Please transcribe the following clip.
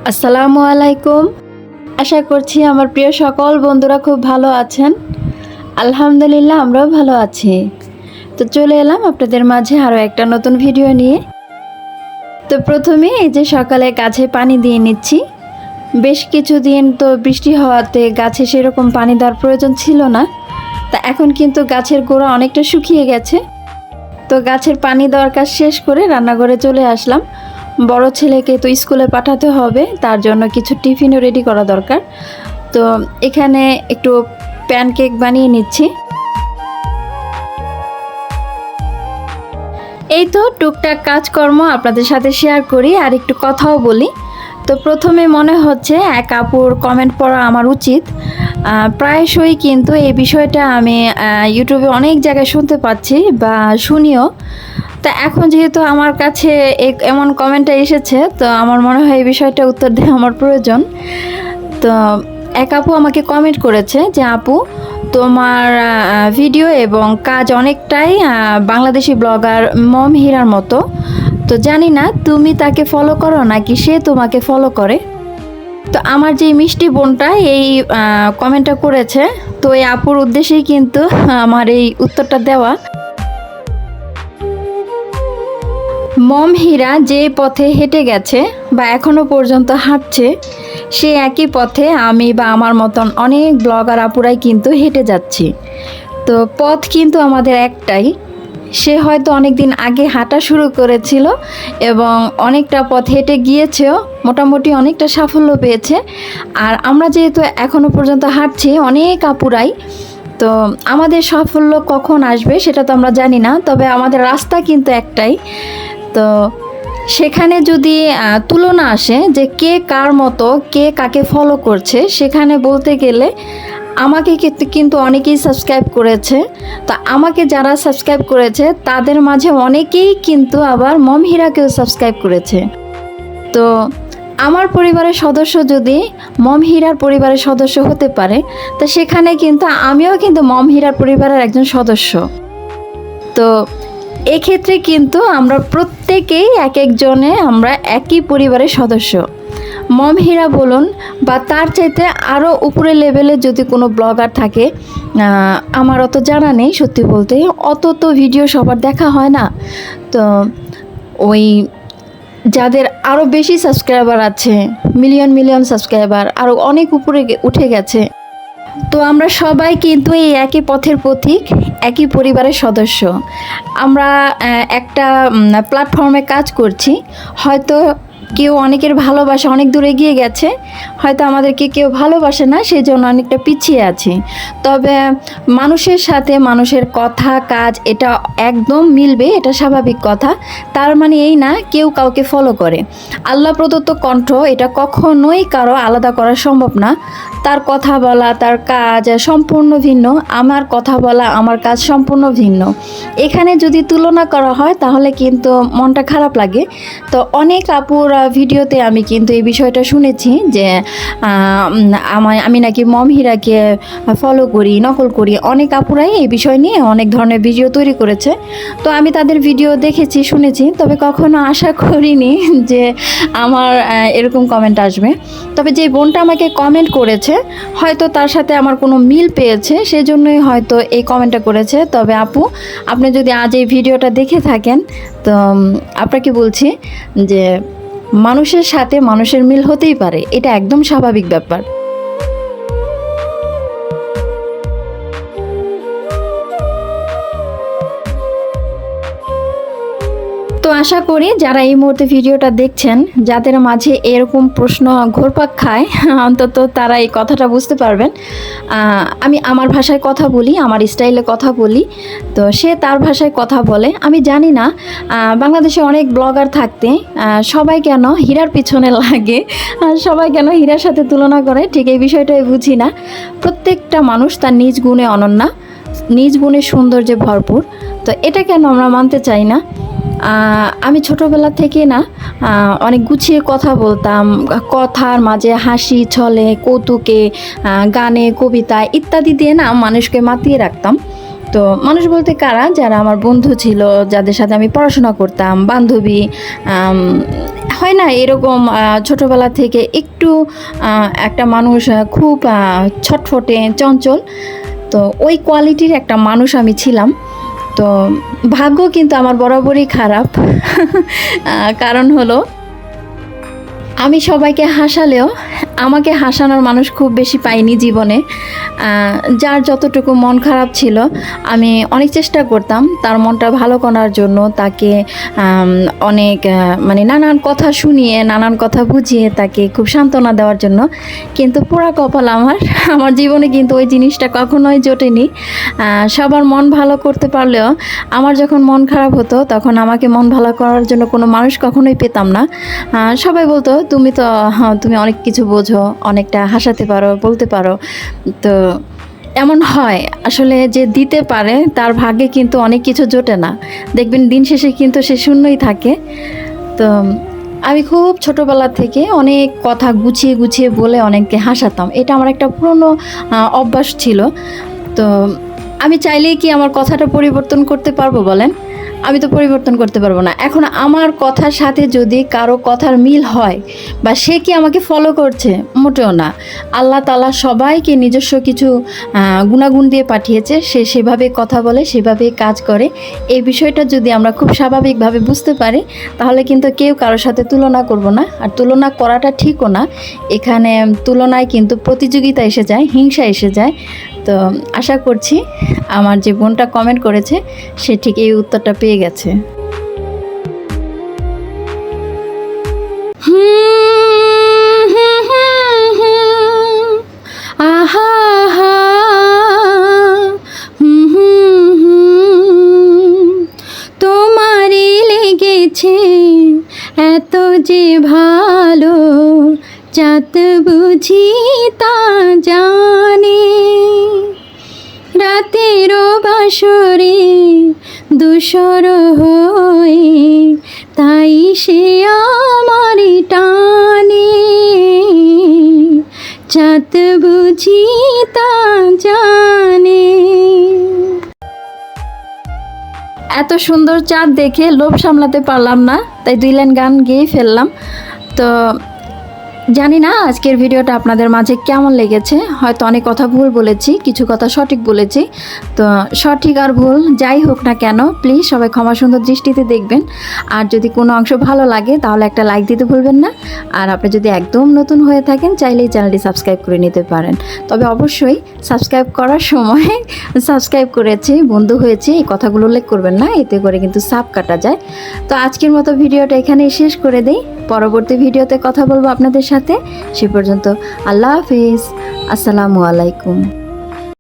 আসসালামু আলাইকুম। আশা করছি আমার প্রিয় সকল বন্ধুরা খুব ভালো আছেন। আলহামদুলিল্লাহ আমরাও ভালো আছি। তো চলে এলাম আপনাদের মাঝে আরও একটা নতুন ভিডিও নিয়ে। তো প্রথমে এই যে সকালে গাছে পানি দিয়ে নিচ্ছি। বেশ কিছুদিন তো বৃষ্টি হওয়াতে গাছে সেরকম পানি দেওয়ার প্রয়োজন ছিল না। তা এখন কিন্তু গাছের গোড়া অনেকটা শুকিয়ে গেছে। তো গাছের পানি দেওয়ার কাজ শেষ করে রান্নাঘরে চলে আসলাম। বড় ছেলেকে তো স্কুলে পাঠাতে হবে, তার জন্য কিছু টিফিনও রেডি করা দরকার। তো এখানে একটু প্যানকেক বানিয়ে নিচ্ছি। এই তো টুকটাক কাজকর্ম আপনাদের সাথে শেয়ার করি আর একটু কথাও বলি। তো প্রথমে মনে হচ্ছে এক আপুর কমেন্ট পড়া আমার উচিত। প্রায়শই কিন্তু এই বিষয়টা আমি ইউটিউবে অনেক জায়গায় শুনতে পাচ্ছি বা শুনিও। তা এখন যেহেতু আমার কাছে এমন কমেন্টটা এসেছে, তো আমার মনে হয় এই বিষয়টা উত্তর দেওয়া আমার প্রয়োজন। তো এক আপু আমাকে কমেন্ট করেছে যে আপু, তোমার ভিডিও এবং কাজ অনেকটাই বাংলাদেশি ব্লগার মম হীরার মতো। তো জানি না তুমি তাকে ফলো করো নাকি সে তোমাকে ফলো করে। তো আমার যে মিষ্টি বোনটা এই কমেন্টটা করেছে, তো এই আপুর উদ্দেশ্যেই কিন্তু আমার এই উত্তরটা দেওয়া। মম হীরা যে পথে হেঁটে গেছে বা এখনও পর্যন্ত হাঁটছে, সে একই পথে আমি বা আমার মতন অনেক ব্লগার আপুরাই কিন্তু হেঁটে যাচ্ছি। তো পথ কিন্তু আমাদের একটাই। সে হয়তো অনেক দিন আগে হাঁটা শুরু করেছিল এবং অনেকটা পথ হেঁটে গিয়েছেও, মোটামুটি অনেকটা সাফল্য পেয়েছে। আর আমরা যেহেতু এখনও পর্যন্ত হাঁটছি অনেক আপুরাই, তো আমাদের সাফল্য কখন আসবে সেটা তো আমরা জানি না, তবে আমাদের রাস্তা কিন্তু একটাই। তো সেখানে যদি তুলনা আসে যে কে কার মতো, কে কাকে ফলো করছে, সেখানে বলতে গেলে আমাকে কিন্তু অনেকেই সাবস্ক্রাইব করেছে। তো আমাকে যারা সাবস্ক্রাইব করেছে তাদের মাঝে অনেকেই কিন্তু আবার মম হীরাকেও সাবস্ক্রাইব করেছে। তো আমার পরিবারের সদস্য যদি মম হীরার পরিবারের সদস্য হতে পারে, তো সেখানে কিন্তু আমিও কিন্তু মম হীরার পরিবারের একজন সদস্য। তো এক্ষেত্রে কিন্তু আমরা প্রত্যেকেই এক একজনে আমরা একই পরিবারের সদস্য। মম হীরা বলুন বা তার চাইতে আরও উপরে লেভেলে যদি কোনো ব্লগার থাকে, আমার অত জানা নেই সত্যি বলতে, অত তো ভিডিও সবার দেখা হয় না। তো ওই যাদের আরও বেশি সাবস্ক্রাইবার আছে, মিলিয়ন মিলিয়ন সাবস্ক্রাইবার, আরও অনেক উপরে উঠে গেছে, তো আমরা সবাই কিন্তু এই একই পথের পথিক, একই পরিবারের সদস্য। আমরা একটা প্ল্যাটফর্মে কাজ করছি। হয়তো কেউ অনেকের ভালোবাসা অনেক দূর এগিয়ে গেছে, হয়তো আমাদেরকে কেউ ভালোবাসে না, সেই জন্য অনেকটা পিছিয়ে আছি। তবে মানুষের সাথে মানুষের কথা কাজ এটা একদম মিলবে, এটা স্বাভাবিক কথা। তার মানে এই না কেউ কাউকে ফলো করে। আল্লাহ প্রদত্ত কণ্ঠ এটা কখনোই কারো আলাদা করা সম্ভব না। তার কথা বলা, তার কাজ সম্পূর্ণ ভিন্ন, আমার কথা বলা, আমার কাজ সম্পূর্ণ ভিন্ন। এখানে যদি তুলনা করা হয় তাহলে কিন্তু মনটা খারাপ লাগে। তো অনেক আপুর ভিডিওতে আমি কিন্তু এই বিষয়টা শুনেছি যে আমি নাকি মম হীরাকে ফলো করি, নকল করি। অনেক আপুরাই এই বিষয় নিয়ে অনেক ধরনের ভিডিও তৈরি করেছে। তো আমি তাদের ভিডিও দেখেছি, শুনেছি, তবে কখনো আশা করিনি যে আমার এরকম কমেন্ট আসবে। তবে যে বোনটা আমাকে কমেন্ট করেছে, হয়তো তার সাথে আমার কোনো মিল পেয়েছে, সেজন্যই হয়তো এই কমেন্টটা করেছে। তবে আপু, আপনি যদি আজ এই ভিডিওটা দেখে থাকেন, তো আপনাকে বলছি যে মানুষের সাথে মানুষের মিল হতেই পারে, এটা একদম স্বাভাবিক ব্যাপার। তো আশা করি যারা এই মুহূর্তে ভিডিওটা দেখছেন, যাদের মাঝে এরকম প্রশ্ন ঘুরপাক খায়, অন্তত তারা এই কথাটা বুঝতে পারবেন। আমি আমার ভাষায় কথা বলি, আমার স্টাইলে কথা বলি, তো সে তার ভাষায় কথা বলে। আমি জানি না বাংলাদেশে অনেক ব্লগার থাকতে সবাই কেন হীরার পিছনে লাগে, সবাই কেন হীরার সাথে তুলনা করে, ঠিক এই বিষয়টাই বুঝি না। প্রত্যেকটা মানুষ তার নিজ গুণে অনন্য, নিজ গুণে সৌন্দর্যে ভরপুর। তো এটা কেন আমরা মানতে চাই না? আমি ছোটোবেলা থেকে না অনেক গুছিয়ে কথা বলতাম, কথার মাঝে হাসি ছলে কৌতুকে গানে কবিতা ইত্যাদি দিয়ে না মানুষকে মাতিয়ে রাখতাম। তো মানুষ বলতে কারা, যারা আমার বন্ধু ছিল, যাদের সাথে আমি পড়াশোনা করতাম, বান্ধবী, হয় না এরকম ছোটোবেলা থেকে একটু একটা মানুষ খুব ছটফটে চঞ্চল, তো ওই কোয়ালিটির একটা মানুষ আমি ছিলাম। তো ভাগ্য কিন্তু আমার বরাবরই খারাপ। কারণ হলো আমি সবাইকে হাসালেও আমাকে হাসানোর মানুষ খুব বেশি পাইনি জীবনে। যার যতটুকু মন খারাপ ছিল আমি অনেক চেষ্টা করতাম তার মনটা ভালো করার জন্য, তাকে অনেক মানে নানান কথা শুনিয়ে নানান কথা বুঝিয়ে তাকে খুব সান্ত্বনা দেওয়ার জন্য। কিন্তু পোড়া কপাল আমার জীবনে কিন্তু ওই জিনিসটা কখনোই জোটেনি। সবার মন ভালো করতে পারলেও আমার যখন মন খারাপ হতো তখন আমাকে মন ভালো করার জন্য কোনো মানুষ কখনোই পেতাম না। সবাই বলতো তুমি অনেক কিছু বোঝো, অনেকটা হাসাতে পারো, বলতে পারো। তো এমন হয় আসলে যে দিতে পারে তার ভাগ্যে কিন্তু অনেক কিছু জোটে না, দেখবেন দিন শেষে কিন্তু সে শূন্যই থাকে। তো আমি খুব ছোটোবেলা থেকে অনেক কথা গুছিয়ে গুছিয়ে বলে অনেককে হাসাতাম, এটা আমার একটা পুরনো অভ্যাস ছিল। তো আমি চাইলেই কি আমার কথাটা পরিবর্তন করতে পারবো বলেন? আমি তো পরিবর্তন করতে পারবো না। এখন আমার কথার সাথে যদি কারো কথার মিল হয় বা সে কি আমাকে ফলো করছে, মোটেও না। আল্লাহ তাআলা সবাইকে নিজস্ব কিছু গুণাগুণ দিয়ে পাঠিয়েছে, সে সেভাবে কথা বলে, সেভাবে কাজ করে। এই বিষয়টা যদি আমরা খুব স্বাভাবিকভাবে বুঝতে পারি তাহলে কিন্তু কেউ কারোর সাথে তুলনা করব না, আর তুলনা করাটা ঠিকও না। এখানে তুলনায় কিন্তু প্রতিযোগিতা এসে যায়, হিংসা এসে যায়। তো আশা করছি আমার যে বোনটা কমেন্ট করেছে সে ঠিক এই উত্তরটা পেয়ে গেছে। আহা হা, তোমারই লেগেছে এত যে ভালো, চাঁদ বুঝি তা জানে, রাতের বাসরে দুসর হয়ে তাই সে আমার টানে, চাঁদ বুঝি তা জানে। এত সুন্দর চাঁদ দেখে লোভ সামলাতে পারলাম না, তাই 2 লাইন গান গেয়ে ফেললাম। তো জানি না আজকের ভিডিওটা আপনাদের মাঝে কেমন লেগেছে। হয়তো অনেক কথা ভুল বলেছি, কিছু কথা সঠিক বলেছি। তো সঠিক আর ভুল যাই হোক না কেন, প্লিজ সবাই ক্ষমা সুন্দর দৃষ্টিতে দেখবেন। আর যদি কোনো অংশ ভালো লাগে তাহলে একটা লাইক দিতে ভুলবেন না। আর আপনি যদি একদম নতুন হয়ে থাকেন চাইলেই চ্যানেলটি সাবস্ক্রাইব করে নিতে পারেন। তবে অবশ্যই সাবস্ক্রাইব করার সময় সাবস্ক্রাইব করেছি, বন্ধু হয়েছে এই কথাগুলো উল্লেখ করবেন না, এতে করে কিন্তু সাব কাটা যায়। তো আজকের মতো ভিডিওটা এখানেই শেষ করে দেই। পরবর্তী ভিডিওতে কথা বলবো আপনাদের সাথে। সে পর্যন্ত আল্লাহ হাফিজ, আসসালামু আলাইকুম।